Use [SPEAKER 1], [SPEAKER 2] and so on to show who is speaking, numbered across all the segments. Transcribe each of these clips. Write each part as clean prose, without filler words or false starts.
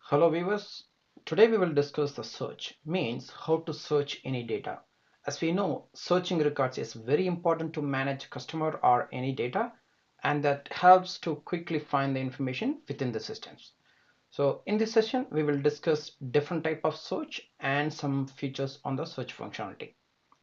[SPEAKER 1] Hello viewers, today we will discuss the search, means how to search any data. As we know, searching records is very important to manage customer or any data, and that helps to quickly find the information within the systems. So in this session, we will discuss different type of search and some features on the search functionality.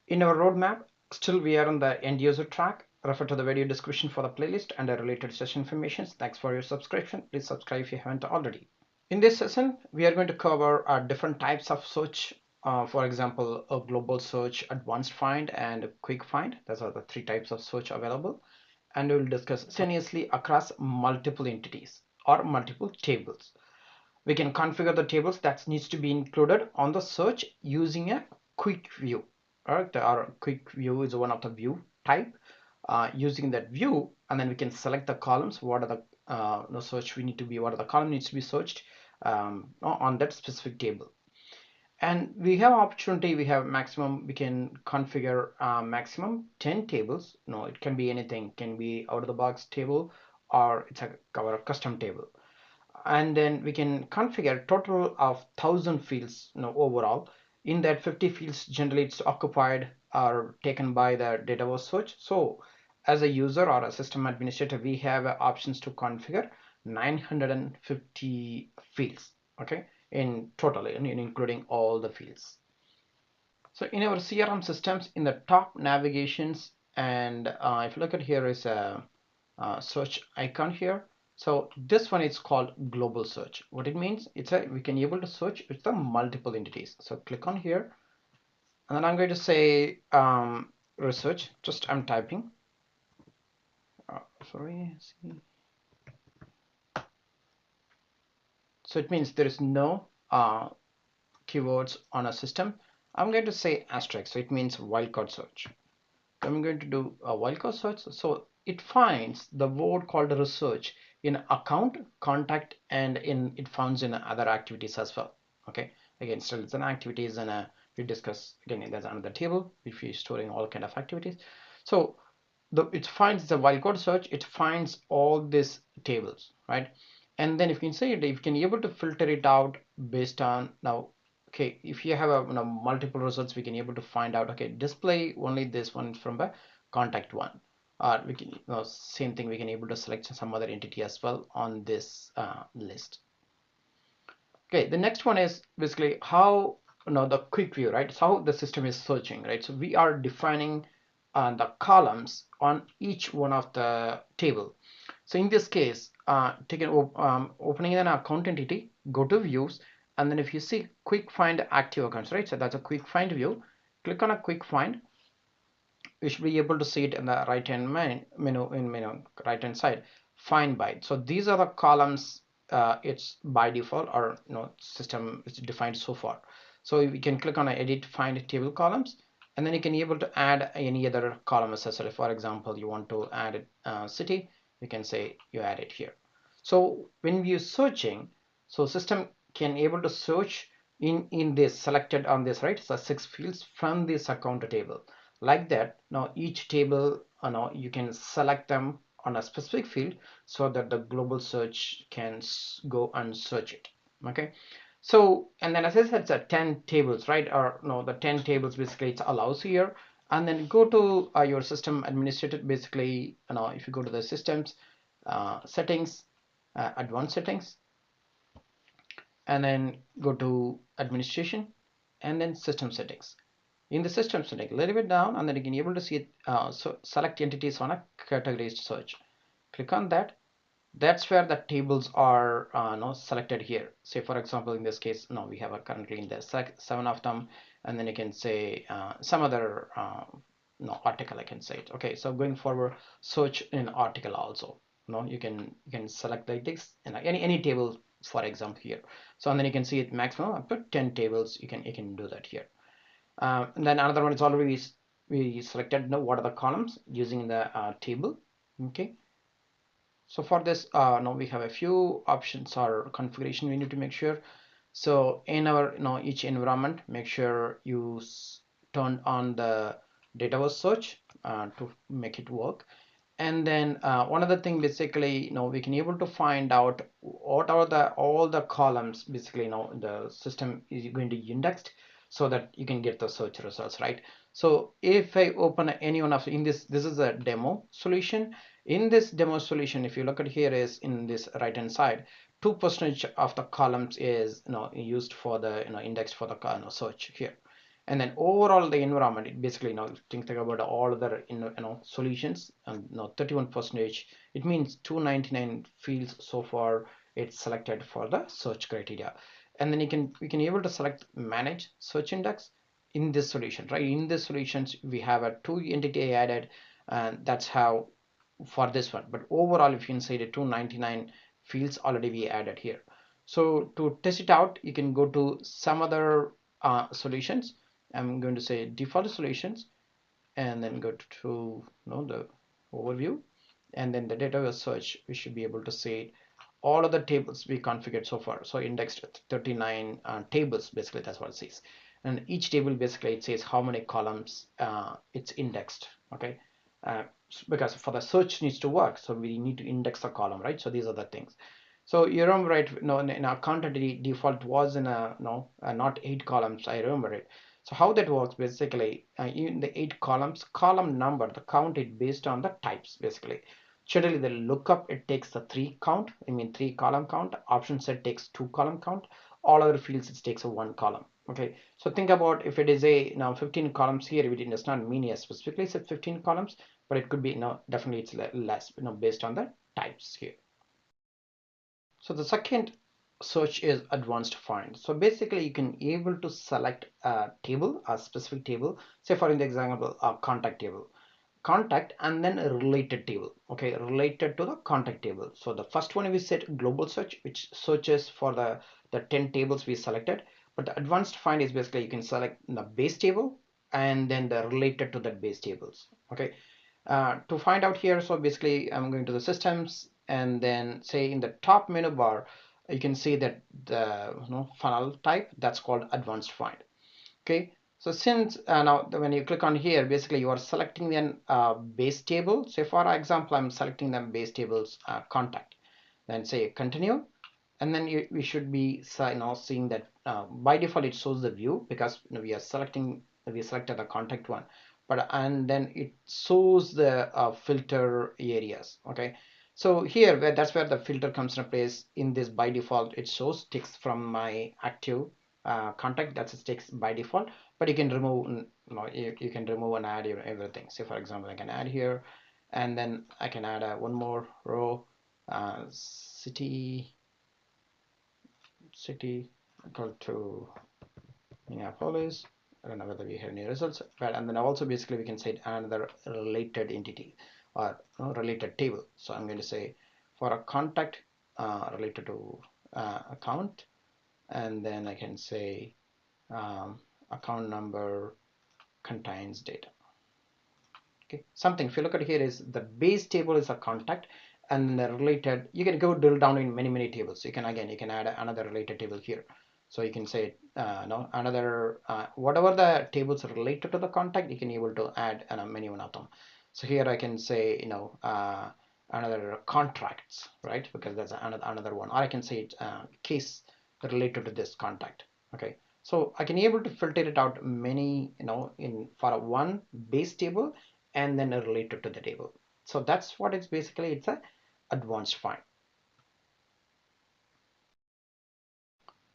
[SPEAKER 1] In our roadmap, still we are on the end user track. Refer to the video description for the playlist and the related session information. Thanks for your subscription. Please subscribe if you haven't already. In this session, we are going to cover different types of search. For example, a global search, advanced find, and a quick find. Those are the three types of search available. And we will discuss simultaneously across multiple entities or multiple tables. We can configure the tables that needs to be included on the search using a quick view. Alright, our quick view is one of the view type. Using that view, and then we can select the columns. What are the search we need to be? What are the column needs to be searched on that specific table? And we have opportunity. We have maximum. We can configure maximum 10 tables. No, it can be anything. It can be out of the box table, or it's our custom table. And then we can configure total of 1,000 fields overall. In that, 50 fields generally it's occupied or taken by the database search. So as a user or a system administrator, we have options to configure 950 fields, okay, in total, including all the fields. So in our CRM systems, in the top navigations, and if you look at here is a search icon here. So this one is called global search. What it means, we can able to search with the multiple entities. So click on here, and then I'm going to say research. Just I'm typing. Sorry. So it means there is no keywords on a system. I'm going to say asterisk. So it means wildcard search. I'm going to do a wildcard search. So it finds the word called research in account, contact, and it finds in other activities as well. Okay, again, still it's an activities, and we discuss again. There's another table if you're storing all kind of activities. So it finds the wildcard search. It finds all these tables, right? And then if you can say it, if you can able to filter it out based on now. Okay, if you have multiple results, we can able to find out, okay, display only this one from the contact one, or we can same thing, we can able to select some other entity as well on this list. Okay, the next one is basically how the quick view, right? It's how the system is searching, right? So we are defining the columns on each one of the table. So in this case, opening an account entity, go to views, and then if you see quick find active accounts, right? So that's a quick find view. Click on a quick find. You should be able to see it in the right hand menu right hand side, find by. So these are the columns. It's by default, or system is defined so far. So we can click on edit find table columns, and then you can be able to add any other column accessory. For example, you want to add city, you can say you add it here. So when you're searching, so system can able to search in this selected on this, right? So 6 fields from this account table, like that. Now each table, you can select them on a specific field so that the global search can go and search it. Okay, so and then as I said, it's a 10 tables, right? Or no, the 10 tables basically it allows here. And then go to your system administrator. Basically, if you go to the systems settings, advanced settings, and then go to administration, and then system settings. In the system setting, a little bit down, and then you can be able to see it, so select entities on a categorized search. Click on that. That's where the tables are selected here. Say for example, in this case, now we have currently in the 7 of them, and then you can say some other article, I can say it. Okay, so going forward, search in article also. You can select like this and any table, for example here. So and then you can see it maximum up to 10 tables. You can do that here. And then another one is already we selected what are the columns using the table. Okay, so for this now we have a few options or configuration we need to make sure. So in our each environment, make sure you turn on the database search to make it work. And then one other thing, basically, we can able to find out what are the all the columns, basically, the system is going to indexed, so that you can get the search results, right? So if I open any one of, in this is a demo solution. In this demo solution, if you look at here, is in this right hand side, 2% of the columns is used for the index for the search here. And then overall the environment, it basically, think about all other solutions, and 31 percentage, it means 299 fields so far it's selected for the search criteria. And then we can able to select manage search index in this solution, right? In this solutions we have a two entity added, and that's how for this one. But overall, if you can say the 299 fields already we added here. So to test it out, you can go to some other solutions. I'm going to say default solutions, and then go to the overview, and then the database search. We should be able to see all of the tables we configured so far. So indexed 39 tables, basically that's what it says. And each table, basically, it says how many columns it's indexed. Okay, uh, because for the search needs to work, so we need to index the column, right? So these are the things. So you remember, right? No, in our content default was in a not 8 columns. I remember it. So how that works, basically, in the 8 columns, column number, the count it based on the types, basically. Generally, the lookup, it takes the 3 count, I mean 3 column count. Option set takes 2 column count. All other fields, it takes a 1 column. Okay, so think about if it is a now 15 columns here, it does not mean a specifically said 15 columns, but it could be definitely it's less based on the types here. So the second search is advanced find. So basically you can able to select a table, a specific table, say for example a contact table, contact, and then a related table. Okay, related to the contact table. So the first one we set global search, which searches for the 10 tables we selected. But the advanced find is basically you can select the base table and then the related to that base tables. Okay, to find out here, so basically I'm going to the systems, and then say in the top menu bar you can see that the funnel type, that's called advanced find. Okay, so since now when you click on here, basically you are selecting an base table. Say for example I'm selecting them base tables contact, then say continue, and then we should be seeing that by default it shows the view, because we selected the contact one, but and then it shows the filter areas. Okay, so here that's where the filter comes into place. In this, by default it shows ticks from my active contact, that's ticks by default, but you can remove, you can remove and add everything. Say for example I can add here, and then I can add one more row, city equal to Minneapolis. I don't know whether we have any results, but and then also basically we can say another related entity, or related table. So I'm going to say for a contact related to account, and then I can say account number contains data. Okay, something, if you look at here, is the base table is a contact, and the related, you can go drill down in many tables. You can add another related table here. So you can say no, another whatever the tables are related to the contact, you can able to add many one of them. So here I can say another contracts, right? Because that's another one, or I can say it case related to this contact. Okay, so I can able to filter it out many, in for a one base table, and then related to the table. So that's what it's basically, it's a advanced find.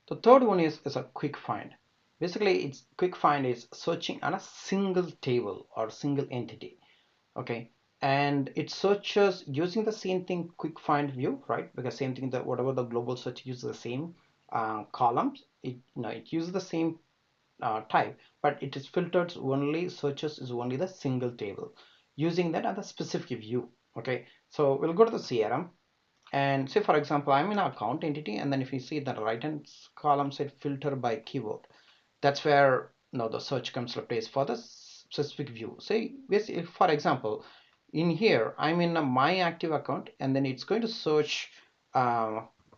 [SPEAKER 1] The third one is a quick find. Basically, it's quick find is searching on a single table or single entity. Okay, and it searches using the same thing, quick find view, right? Because same thing, that whatever the global search uses the same columns, it uses the same type, but it is filtered only, searches is only the single table, using that as a specific view. Okay, so we'll go to the CRM, and say for example I'm in an account entity, and then if you see the right hand column said filter by keyword, that's where the search comes to place for the specific view. Say if for example in here I'm in my active account, and then it's going to search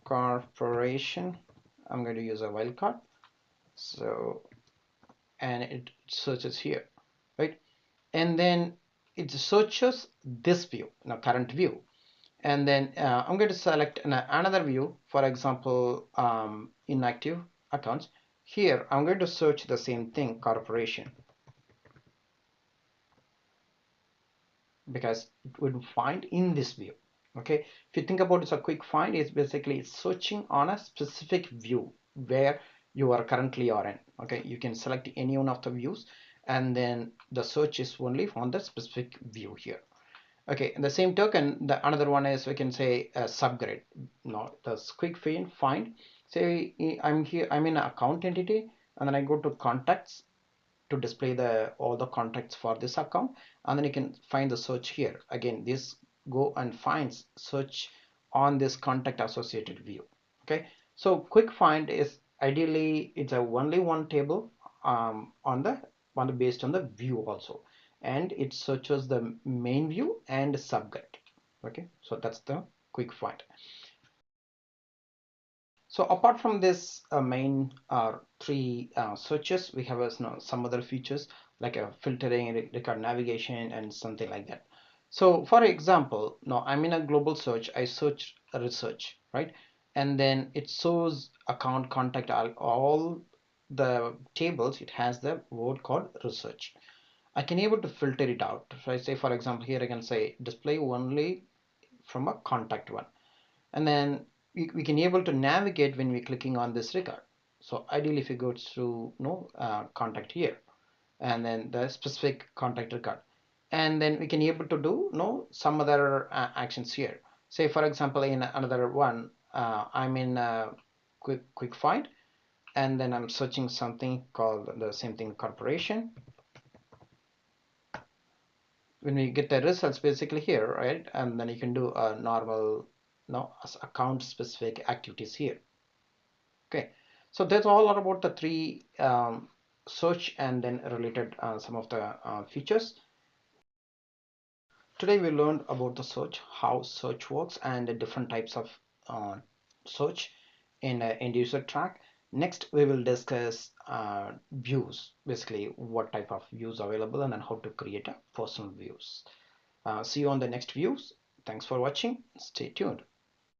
[SPEAKER 1] corporation. I'm going to use a wildcard, so and it searches here, right? And then it searches this view, current view, and then I'm going to select another view, for example, inactive accounts. Here I'm going to search the same thing, corporation, because it would find in this view. Okay, if you think about it's a quick find, it's basically searching on a specific view where you are currently are in. Okay, you can select any one of the views, and then the search is only on the specific view here. Okay, and the same token, the another one is we can say a subgrid. No, the quick find. Say I'm here, I'm in an account entity, and then I go to contacts to display the all the contacts for this account, and then you can find the search here. Again, this go and finds search on this contact associated view. Okay, so quick find is ideally it's a only one table on the based on the view also, and it searches the main view and subgrid. Okay, so that's the quick find. So apart from this main three searches, we have some other features like filtering, record navigation, and something like that. So for example, now I'm in a global search, I search research, right? And then it shows account contact all the tables, it has the word called research. I can able to filter it out. So I say, for example, here I can say display only from a contact one, and then we can able to navigate when we're clicking on this record. So ideally if you go through contact here, and then the specific contact record, and then we can able to do some other actions here. Say for example in another one, I'm in quick find, and then I'm searching something called the same thing, corporation. When we get the results basically here, right, and then you can do a normal account specific activities here. Okay, so that's all about the three search and then related some of the features. Today we learned about the search, how search works, and the different types of search in end user track. Next we will discuss views, basically what type of views available and then how to create a personal views. See you on the next views. Thanks for watching. Stay tuned.